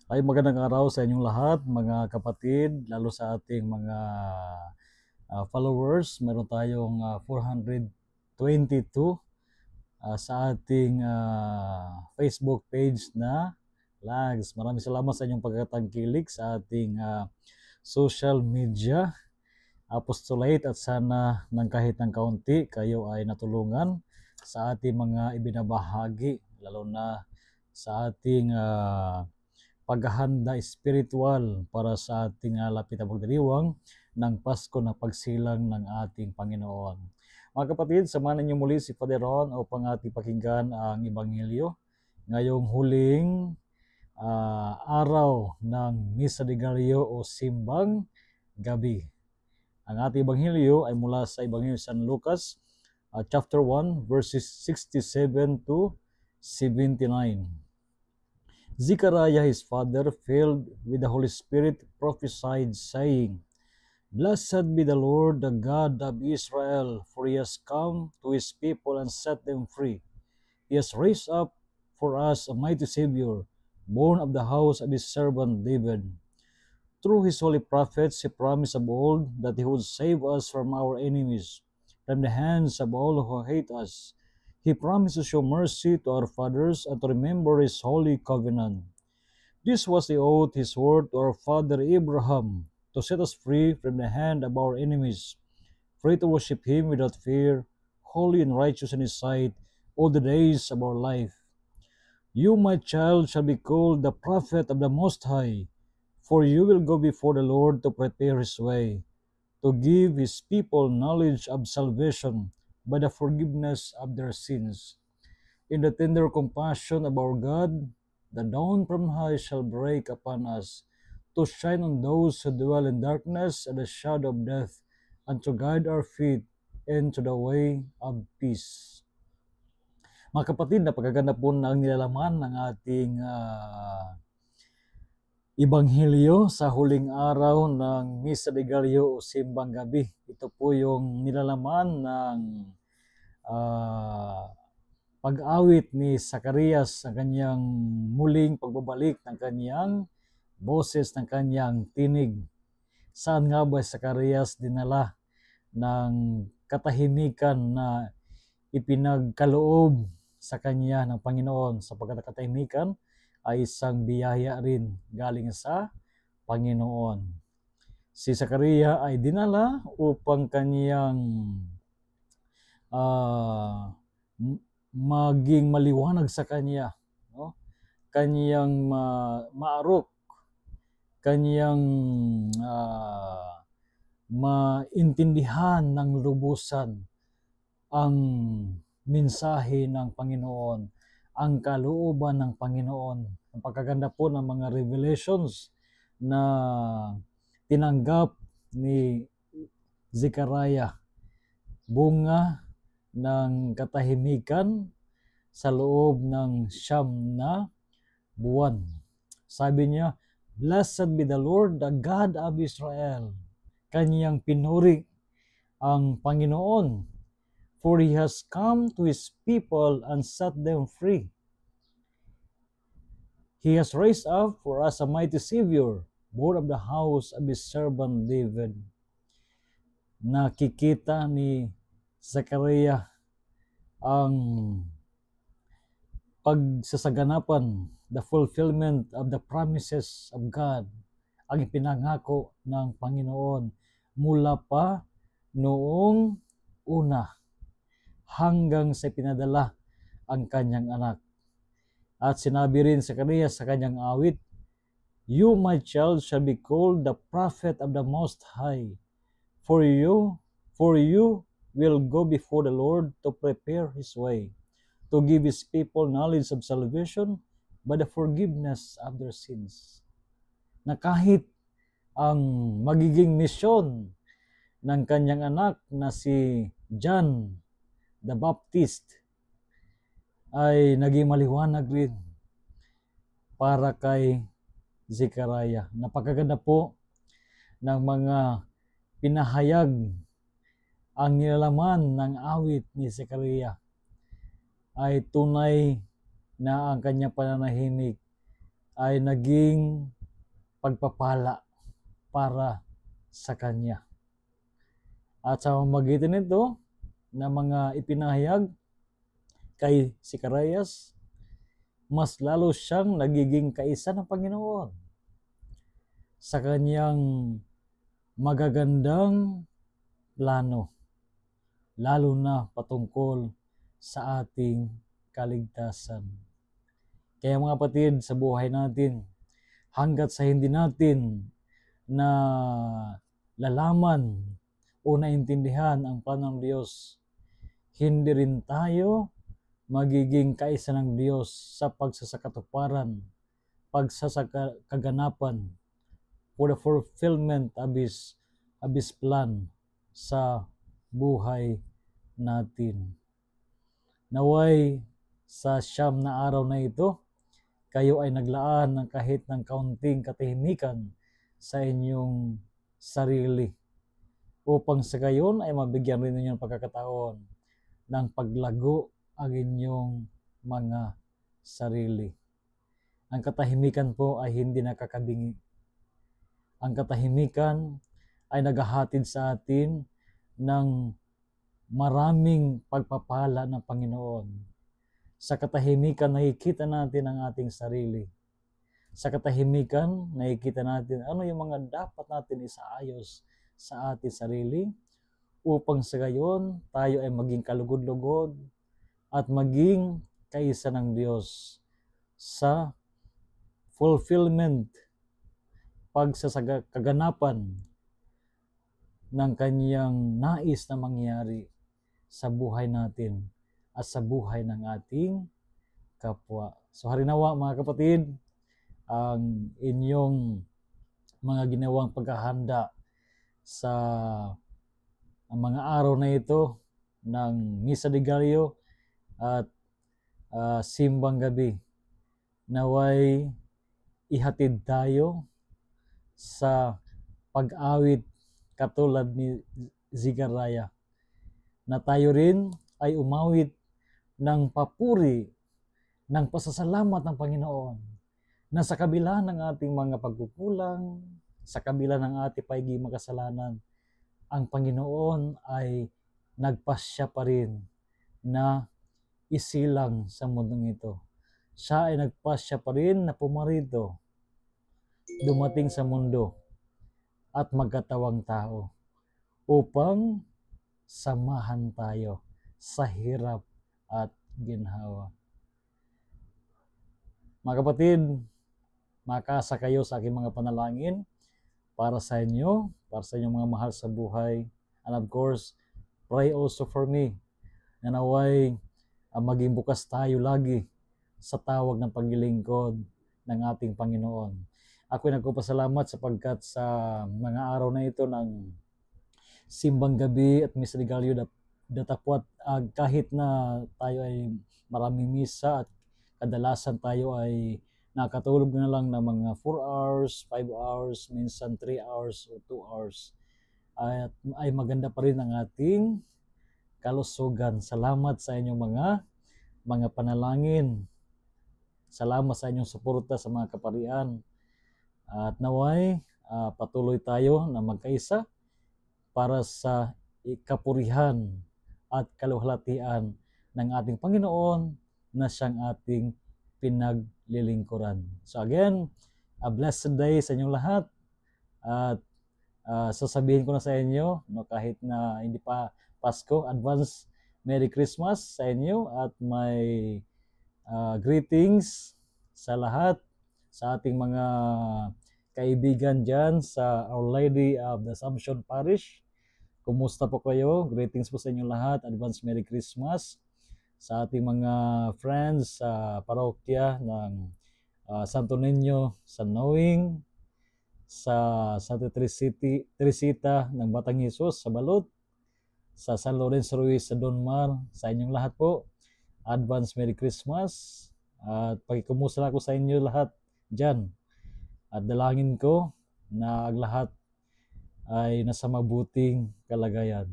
Ay magandang araw sa inyong lahat, mga kapatid, lalo sa ating mga followers. Meron tayong 422 sa ating Facebook page na Lags. Maraming salamat sa inyong pagkatangkilik sa ating social media apostolate, at sana ng kahit ng kaunti kayo ay natulungan sa ating mga ibinabahagi, lalo na sa ating paghahanda espiritual para sa ating lapit na pagdiriwang ng Pasko na pagsilang ng ating Panginoon. Mga kapatid, samahan ninyo muli si Father Ron upang ating pakinggan ang Ebanghelyo ngayong huling araw ng Misa de Gallo o Simbang Gabi. Ang ating Ebanghelyo ay mula sa Ebanghelyo San Lucas, chapter 1, verses 67 to 79. Zechariah his father, filled with the Holy Spirit, prophesied, saying, Blessed be the Lord, the God of Israel, for he has come to his people and set them free. He has raised up for us a mighty Savior, born of the house of his servant David. Through his holy prophets he promised of old that he would save us from our enemies, from the hands of all who hate us. He promised to show mercy to our fathers and to remember his holy covenant. This was the oath he swore to our father Abraham, to set us free from the hand of our enemies, free to worship him without fear, holy and righteous in his sight, all the days of our life. You, my child, shall be called the prophet of the Most High, for you will go before the Lord to prepare his way, to give his people knowledge of salvation by the forgiveness of their sins. In the tender compassion of our God, the dawn from high shall break upon us, to shine on those who dwell in darkness and the shadow of death, and to guide our feet into the way of peace. Mga kapatid, napakaganda po ng nilalaman ng ating Ebanghelyo sa huling araw ng Misa de Gallo o Simbang Gabi. Ito po yung nilalaman ng pag-awit ni Zacarias sa kanyang muling pagbabalik ng kanyang boses, ng kanyang tinig. Saan nga ba Zacarias dinala ng katahimikan na ipinagkaloob sa kanya ng Panginoon, sapagkat ang katahimikan ay isang biyaya rin galing sa Panginoon. Si Zacarias ay dinala upang kanyang maging maliwanag sa kanya, no? Kanyang maarok, kanyang maintindihan ng lubusan ang mensahe ng Panginoon, ang kalooban ng Panginoon. Ang pagkaganda po ng mga revelations na tinanggap ni Zechariah, bunga ng katahimikan sa loob ng 9 na buwan. Sabi niya, Blessed be the Lord, the God of Israel. Kanyang pinuri ang Panginoon, for he has come to his people and set them free. He has raised up for us a mighty Savior, born of the house of his servant David. Nakikita ni Zechariah ang pagsasaganapan, the fulfillment of the promises of God, ang ipinangako ng Panginoon mula pa noong una hanggang sa pinadala ang kanyang anak. At sinabi rin sa kanya sa kanyang awit, You, my child, shall be called the prophet of the Most High, for you will go before the Lord to prepare his way, to give his people knowledge of salvation by the forgiveness of their sins. Na kahit ang magiging misyon ng kanyang anak na si John the Baptist ay naging maliwanag rin para kay Zechariah. Napakaganda po ng mga pinahayag ang nilalaman ng awit ni Zechariah ay tunay na ang kanyang pananahimik ay naging pagpapala para sa kanya. At sa pamamagitan nito na mga ipinahayag kay Zacarias, mas lalo siyang nagiging kaisa ng Panginoon sa kanyang magagandang plano, lalo na patungkol sa ating kaligtasan. Kaya mga kapatid, sa buhay natin, hanggat sa hindi natin na lalaman o naintindihan ang plano ng Diyos, hindi rin tayo magiging kaisa ng Diyos sa pagsasakatuparan, pagsasakaganapan, for the fulfillment of His plan sa buhay natin. Naway sa 9 na araw na ito, kayo ay naglaan ng kahit ng kaunting katahimikan sa inyong sarili, upang sa gayon ay mabigyan rin ninyo ng pagkakataon ng paglago ang inyong mga sarili. Ang katahimikan po ay hindi nakakabingi. Ang katahimikan ay naghahatid sa atin ng maraming pagpapala ng Panginoon. Sa katahimikan, nakikita natin ang ating sarili. Sa katahimikan, nakikita natin ano yung mga dapat natin isaayos sa ating sarili, upang sa gayon tayo ay maging kalugod-lugod at maging kaisa ng Diyos sa fulfillment, pagsasaganapan ng kanyang nais na mangyari sa buhay natin at sa buhay ng ating kapwa. So harinawa mga kapatid, ang inyong mga ginawang paghahanda sa mga araw na ito ng Misa de Gallo at Simbang Gabi, naway ihatid tayo sa pag-awit katulad ni Zechariah, na tayo rin ay umawit ng papuri, ng pasasalamat ng Panginoon, na sa kabila ng ating mga pagkukulang, sa kabila ng ating paigi makasalanan, ang Panginoon ay nagpasya pa rin na isilang sa mundong ito. Siya ay nagpasya pa rin na pumarito, dumating sa mundo at magkatawang tao upang samahan tayo sa hirap at ginhawa. Mga kapatid, makasa kayo sa aking mga panalangin para sa inyo, para sa inyong mga mahal sa buhay. And of course, pray also for me na naway maging bukas tayo lagi sa tawag ng paglilingkod ng ating Panginoon. Ako'y nagpapasalamat sapagkat sa mga araw na ito ng Simbang Gabi at Misa de Gallo datapwat, kahit na tayo ay maraming misa at kadalasan tayo ay nakatulog na lang ng mga 4 hours, 5 hours, minsan 3 hours o 2 hours, ay maganda pa rin ang ating kalusugan. Salamat sa inyong mga panalangin. Salamat sa inyong suporta sa mga kaparian. At naway patuloy tayo na magkaisa para sa ikapurihan at kaluhalhatian ng ating Panginoon na siyang ating pinaglilingkuran. So again, a blessed day sa inyong lahat. At sasabihin ko na sa inyo, no, kahit na hindi pa Pasko, advance Merry Christmas sa inyo at my greetings sa lahat, sa ating mga kaibigan dyan sa Our Lady of the Assumption Parish. Kumusta po kayo? Greetings po sa inyo lahat. Advance Merry Christmas. Sa ating mga friends sa parokya ng Santo Niño, San Knowing, sa Santa Teresita ng Batang Jesus sa Balot, sa San Lorenzo Ruiz sa Donmar, sa inyong lahat po, advance Merry Christmas. At pakikumusta ako sa inyo lahat dyan. At dalangin ko na ang lahat ay nasa mabuting kalagayan.